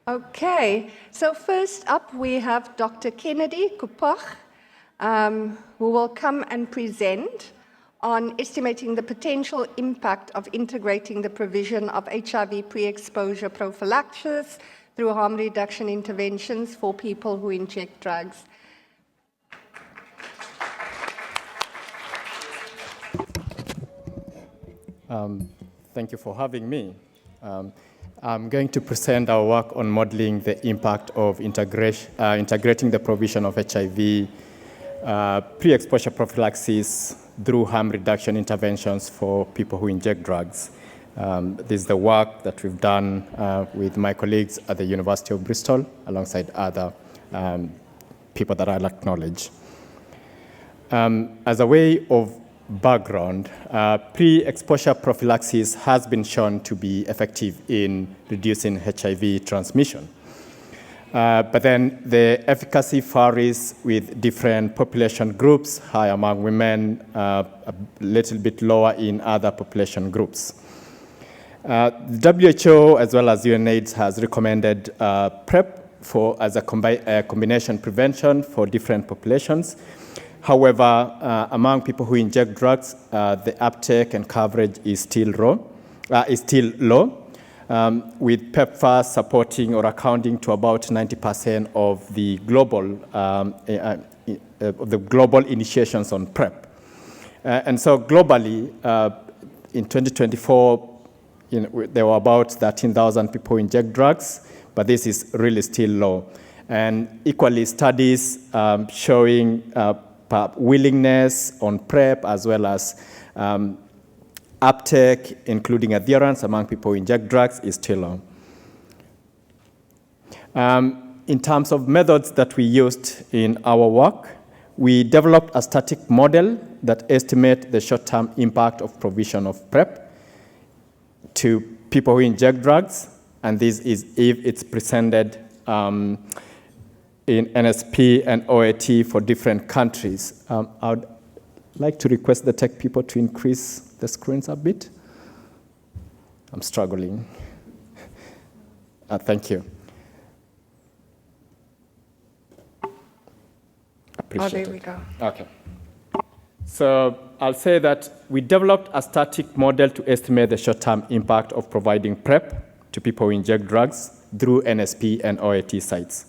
Okay, so first up we have Dr. Kennedy Kipkoech, who will come and present on estimating the potential impact of integrating the provision of HIV pre-exposure prophylaxis through harm reduction interventions for people who inject drugs. Thank you for having me. I'm going to present our work on modeling the impact of integrating the provision of HIV pre-exposure prophylaxis through harm reduction interventions for people who inject drugs. This is the work that we've done with my colleagues at the University of Bristol, alongside other people that I'll acknowledge. As a way of background, pre-exposure prophylaxis has been shown to be effective in reducing HIV transmission. But then the efficacy varies with different population groups, high among women, a little bit lower in other population groups. The WHO, as well as UNAIDS, has recommended PrEP as a combination prevention for different populations. However, among people who inject drugs, the uptake and coverage is still low, with PEPFAR supporting or accounting to about 90% of the global initiations on PrEP. And so globally, in 2024, there were about 13,000 people who inject drugs, but this is really still low. And equally, studies showing willingness on PrEP, as well as uptake, including adherence among people who inject drugs, is still low. In terms of methods that we used in our work, we developed a static model that estimates the short-term impact of provision of PrEP to people who inject drugs, and this is if it's presented in NSP and OAT for different countries. I would like to request the tech people to increase the screens a bit. I'm struggling. Thank you. Appreciate there we go. Okay. So I'll say that we developed a static model to estimate the short-term impact of providing PrEP to people who inject drugs through NSP and OAT sites.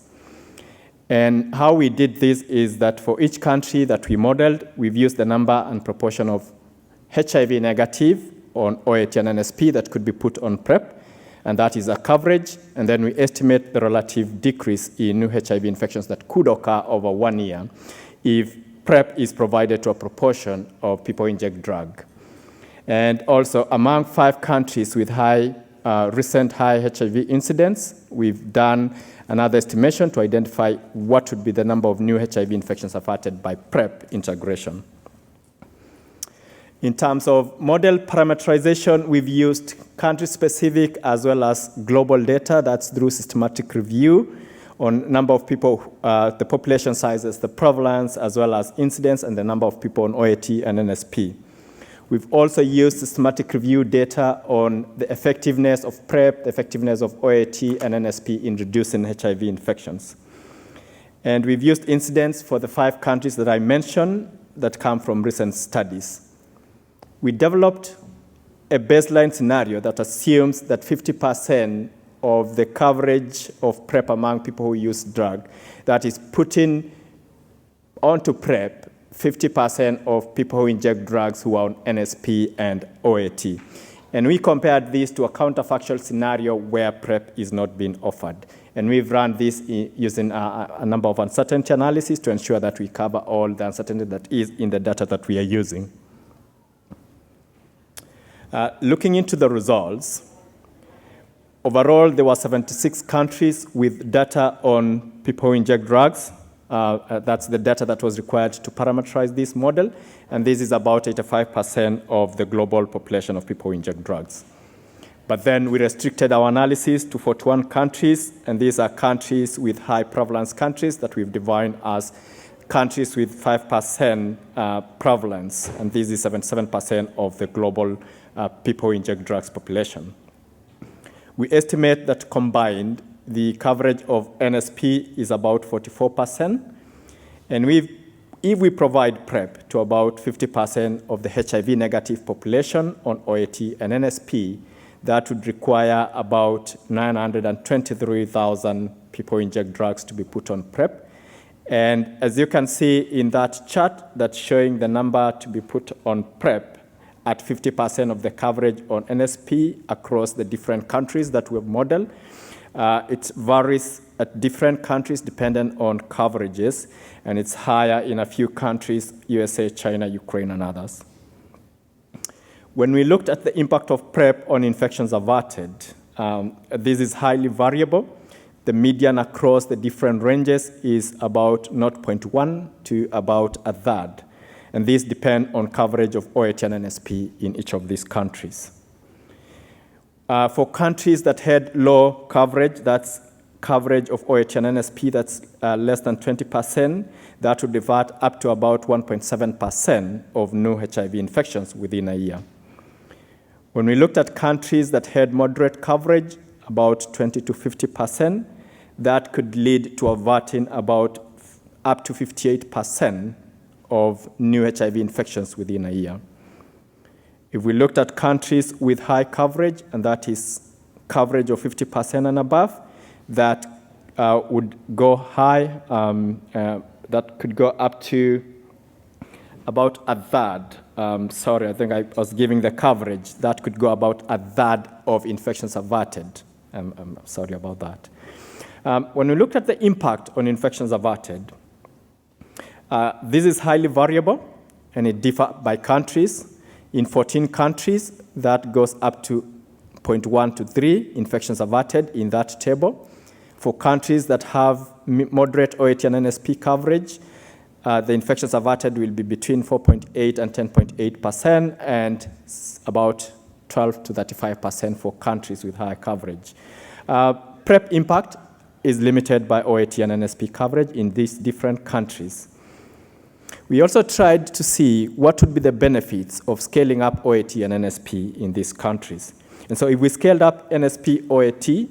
And how we did this is that for each country that we modeled, we've used the number and proportion of HIV negative on OAT and NSP that could be put on PrEP, and that is a coverage. And then we estimate the relative decrease in new HIV infections that could occur over 1 year if PrEP is provided to a proportion of people who inject drug. And also among 5 countries with recent high HIV incidence, we've done another estimation to identify what would be the number of new HIV infections affected by PrEP integration. In terms of model parameterization, we've used country-specific as well as global data. That's through systematic review on number of people, the population sizes, the prevalence, as well as incidence, and the number of people on OAT and NSP. We've also used systematic review data on the effectiveness of PrEP, the effectiveness of OAT and NSP in reducing HIV infections. And we've used incidence for the 5 countries that I mentioned that come from recent studies. We developed a baseline scenario that assumes that 50% of the coverage of PrEP among people who use drug, that is putting onto PrEP 50% of people who inject drugs who are on NSP and OAT. And we compared this to a counterfactual scenario where PrEP is not being offered. And we've run this using a number of uncertainty analyses to ensure that we cover all the uncertainty that is in the data that we are using. Looking into the results, overall, there were 76 countries with data on people who inject drugs. That's the data that was required to parameterize this model, and this is about 85% of the global population of people who inject drugs. But then we restricted our analysis to 41 countries, and these are countries with high prevalence countries that we've defined as countries with 5% prevalence, and this is 77% of the global people who inject drugs population. We estimate that combined, the coverage of NSP is about 44%. And if we provide PrEP to about 50% of the HIV-negative population on OAT and NSP, that would require about 923,000 people inject drugs to be put on PrEP. And as you can see in that chart that's showing the number to be put on PrEP at 50% of the coverage on NSP across the different countries that we've modeled, it varies at different countries dependent on coverages, and it's higher in a few countries, USA, China, Ukraine, and others. When we looked at the impact of PrEP on infections averted, this is highly variable. The median across the different ranges is about 0.1 to about a third. And these depend on coverage of OAT and NSP in each of these countries. For countries that had low coverage, that's coverage of OAT and NSP that's less than 20%, that would revert up to about 1.7% of new HIV infections within a year. When we looked at countries that had moderate coverage, about 20 to 50%, that could lead to averting about up to 58% of new HIV infections within a year. If we looked at countries with high coverage, and that is coverage of 50% and above, that would go high, that could go up to about a third. Sorry, I think I was giving the coverage. That could go about a third of infections averted. I'm sorry about that. When we looked at the impact on infections averted, this is highly variable, and it differs by countries. In 14 countries, that goes up to 0.1 to 3 infections averted in that table. For countries that have moderate OAT and NSP coverage, the infections averted will be between 4.8 and 10.8%, and about 12 to 35% for countries with high coverage. PrEP impact is limited by OAT and NSP coverage in these different countries. We also tried to see what would be the benefits of scaling up OAT and NSP in these countries. And so if we scaled up NSP OAT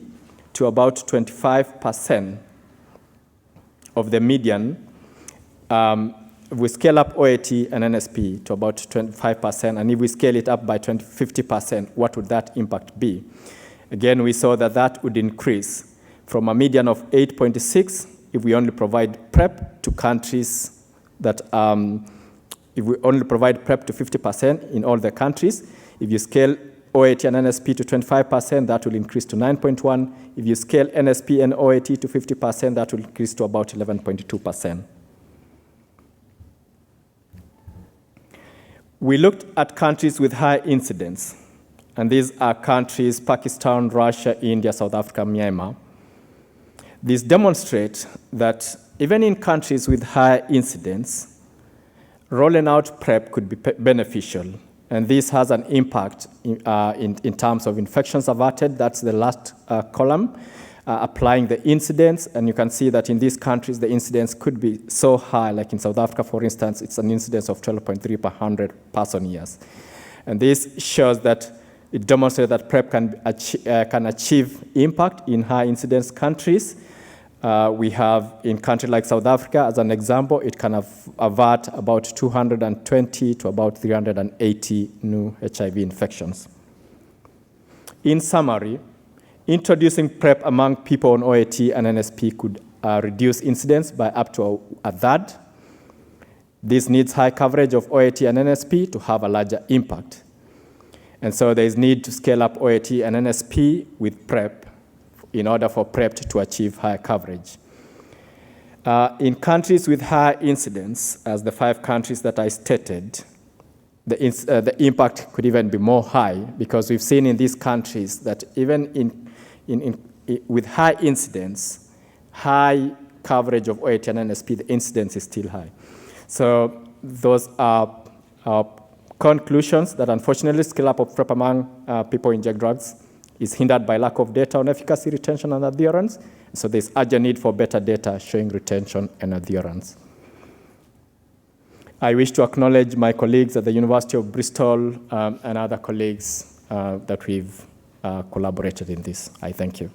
to about 25% of the median, if we scale up OAT and NSP to about 25%, and if we scale it up by 50%, what would that impact be? Again, we saw that that would increase from a median of 8.6 if we only provide PrEP to countries that, if we only provide PrEP to 50% in all the countries. If you scale OAT and NSP to 25%, that will increase to 9.1. If you scale NSP and OAT to 50%, that will increase to about 11.2%. We looked at countries with high incidence, and these are countries: Pakistan, Russia, India, South Africa, Myanmar. These demonstrate that even in countries with high incidence, rolling out PrEP could be beneficial. And this has an impact in terms of infections averted. That's the last column, applying the incidence. And you can see that in these countries, the incidence could be so high. Like in South Africa, for instance, it's an incidence of 12.3 per 100 person years. And this shows that it demonstrates that PrEP can achieve impact in high incidence countries. We have in countries like South Africa, as an example, it can avert about 220 to about 380 new HIV infections. In summary, introducing PrEP among people on OAT and NSP could reduce incidence by up to a third. This needs high coverage of OAT and NSP to have a larger impact. And so there is need to scale up OAT and NSP with PrEP in order for PrEP to achieve higher coverage. In countries with high incidence, as the 5 countries that I stated, the impact could even be more high, because we've seen in these countries that even with high incidence, high coverage of OAT and NSP, the incidence is still high. So those are our conclusions, that unfortunately scale up of PrEP among people who inject drugs is hindered by lack of data on efficacy, retention, and adherence. So there's urgent need for better data showing retention and adherence. I wish to acknowledge my colleagues at the University of Bristol and other colleagues that we've collaborated in this. I thank you.